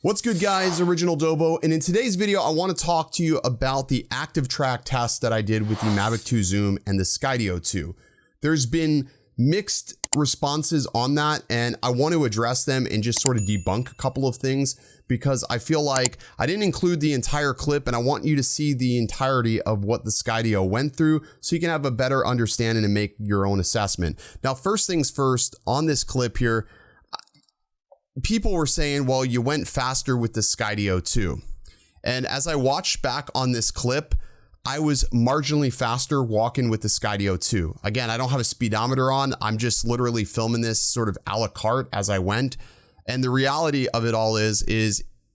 What's good, guys? Original Dobo, and in today's video I want to talk to you about the active track test that I did with the Mavic 2 Zoom and the Skydio 2. There's been mixed responses on that, and I want to address them and just sort of debunk a couple of things because I feel like I didn't include the entire clip, and I want you to see the entirety of what the Skydio went through so you can have a better understanding and make your own assessment. Now, first things first, on this clip here, people were saying, well, you went faster with the Skydio 2. And as I watched back on this clip, I was marginally faster walking with the Skydio 2. Again, I don't have a speedometer on. I'm just literally filming this sort of a la carte as I went. And the reality of it all is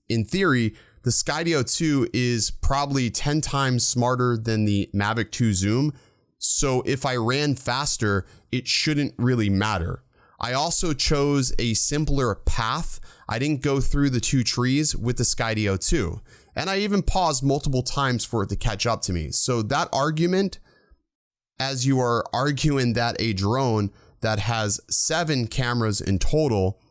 in theory, the Skydio 2 is probably 10 times smarter than the Mavic 2 Zoom. So if I ran faster, it shouldn't really matter. I also chose a simpler path. I didn't go through the two trees with the Skydio 2. And I even paused multiple times for it to catch up to me. So that argument, as you are arguing that a drone that has 7 cameras in total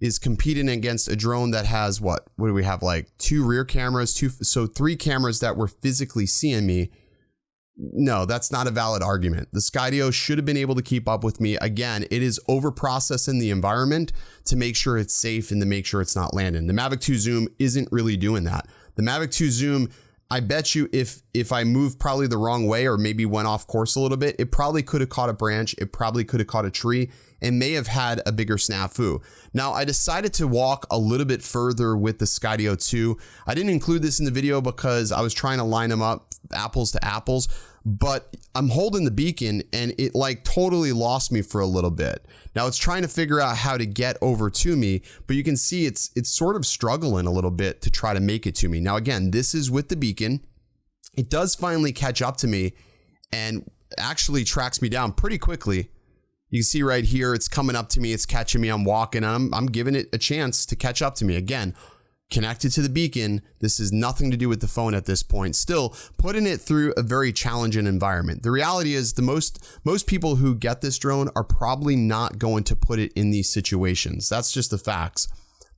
is competing against a drone that has what do we have, like 2 rear cameras, so 3 cameras that were physically seeing me. No, that's not a valid argument. The Skydio should have been able to keep up with me. Again, it is over processing the environment to make sure it's safe and to make sure it's not landing. The Mavic 2 Zoom isn't really doing that. The Mavic 2 Zoom, I bet you if I moved probably the wrong way or maybe went off course a little bit, it probably could have caught a branch. It probably could have caught a tree and may have had a bigger snafu. Now, I decided to walk a little bit further with the Skydio 2. I didn't include this in the video because I was trying to line them up apples to apples, but I'm holding the beacon and it like totally lost me for a little bit. Now it's trying to figure out how to get over to me, but you can see it's sort of struggling a little bit to try to make it to me. Now, again, this is with the beacon. It does finally catch up to me and actually tracks me down pretty quickly. You can see right here, it's coming up to me, it's catching me, I'm walking, and I'm giving it a chance to catch up to me. Again, connected to the beacon, this has nothing to do with the phone at this point. Still, putting it through a very challenging environment. The reality is most people who get this drone are probably not going to put it in these situations. That's just the facts.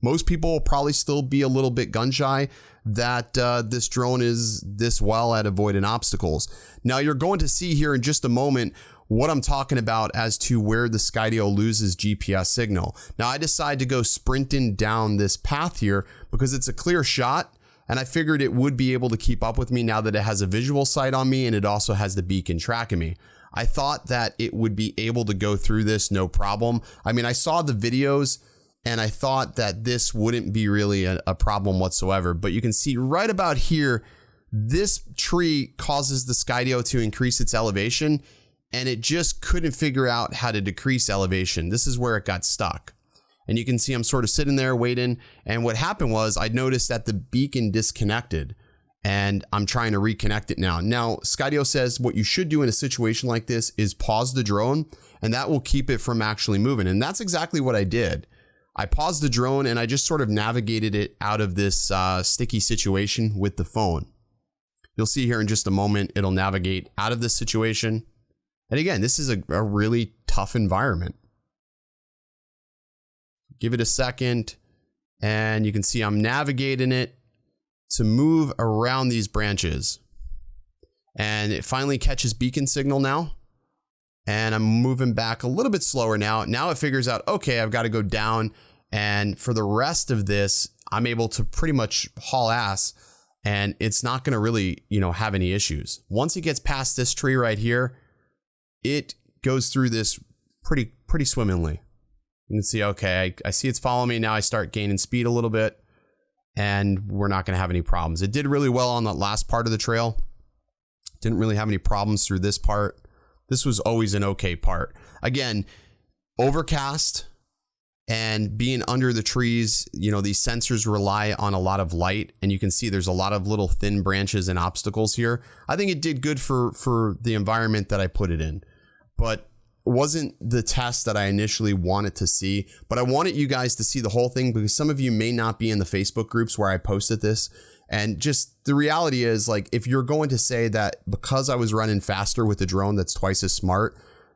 Most people will probably still be a little bit gun shy that this drone is this well at avoiding obstacles. Now, you're going to see here in just a moment what I'm talking about as to where the Skydio loses GPS signal. Now, I decided to go sprinting down this path here because it's a clear shot, and I figured it would be able to keep up with me now that it has a visual sight on me and it also has the beacon tracking me. I thought that it would be able to go through this no problem. I mean, I saw the videos and I thought that this wouldn't be really a problem whatsoever, but you can see right about here, this tree causes the Skydio to increase its elevation, and it just couldn't figure out how to decrease elevation. This is where it got stuck. And you can see I'm sort of sitting there waiting, and what happened was I noticed that the beacon disconnected, and I'm trying to reconnect it now. Now, Skydio says what you should do in a situation like this is pause the drone, and that will keep it from actually moving. And that's exactly what I did. I paused the drone and I just sort of navigated it out of this sticky situation with the phone. You'll see here in just a moment, it'll navigate out of this situation. And again, this is a really tough environment. Give it a second, and you can see I'm navigating it to move around these branches. And it finally catches beacon signal now. And I'm moving back a little bit slower now. Now it figures out, okay, I've got to go down. And for the rest of this, I'm able to pretty much haul ass. And it's not going to really, have any issues. Once it gets past this tree right here, it goes through this pretty swimmingly. You can see, okay, I see it's following me. Now I start gaining speed a little bit, and we're not going to have any problems. It did really well on that last part of the trail. Didn't really have any problems through this part. This was always an okay part. Again, overcast and being under the trees, these sensors rely on a lot of light, and you can see there's a lot of little thin branches and obstacles here. I think it did good for the environment that I put it in, but it wasn't the test that I initially wanted to see. But I wanted you guys to see the whole thing because some of you may not be in the Facebook groups where I posted this. And just the reality is, like, if you're going to say that because I was running faster with the drone that's twice as smart,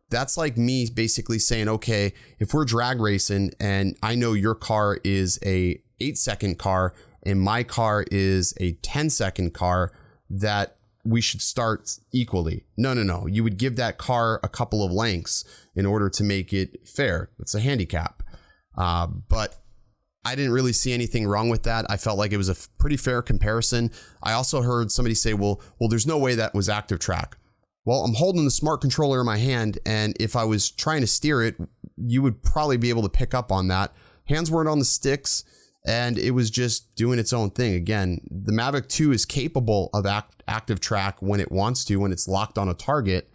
that's like me basically saying, okay, if we're drag racing and I know your car is a 8-second car and my car is a 10-second car, that we should start equally. No. You would give that car a couple of lengths in order to make it fair. It's a handicap. But I didn't really see anything wrong with that. I felt like it was a pretty fair comparison. I also heard somebody say, well, there's no way that was active track. Well, I'm holding the smart controller in my hand, and if I was trying to steer it, you would probably be able to pick up on that. Hands weren't on the sticks, and it was just doing its own thing. Again, the Mavic 2 is capable of active track when it wants to, when it's locked on a target.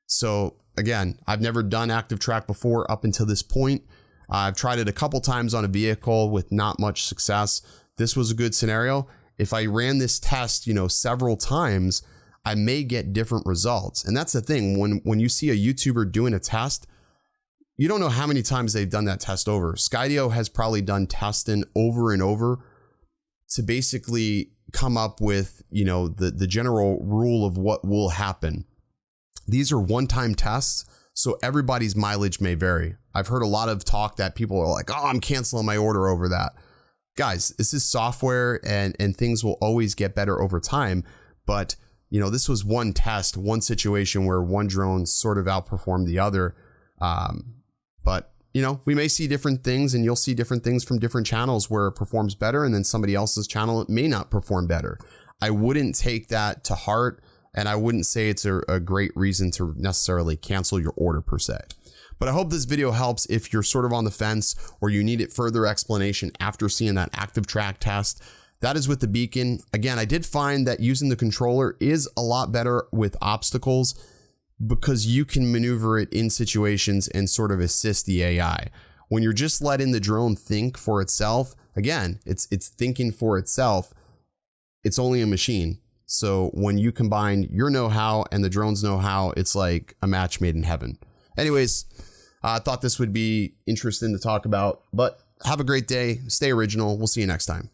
So again, I've never done active track before up until this point. I've tried it a couple times on a vehicle with not much success. This was a good scenario. If I ran this test, several times, I may get different results. And that's the thing, when you see a YouTuber doing a test, you don't know how many times they've done that test over. Skydio has probably done testing over and over to basically come up with, the general rule of what will happen. These are one-time tests, so everybody's mileage may vary. I've heard a lot of talk that people are like, oh, I'm canceling my order over that. Guys, this is software and things will always get better over time. But, this was one test, one situation where one drone sort of outperformed the other. But, we may see different things, and you'll see different things from different channels where it performs better, and then somebody else's channel, it may not perform better. I wouldn't take that to heart, and I wouldn't say it's a great reason to necessarily cancel your order per se. But I hope this video helps if you're sort of on the fence or you need it further explanation after seeing that active track test. That is with the beacon. Again, I did find that using the controller is a lot better with obstacles because you can maneuver it in situations and sort of assist the AI. When you're just letting the drone think for itself, again, it's thinking for itself. It's only a machine. So when you combine your know-how and the drone's know-how, it's like a match made in heaven. Anyways, I thought this would be interesting to talk about, but have a great day. Stay original. We'll see you next time.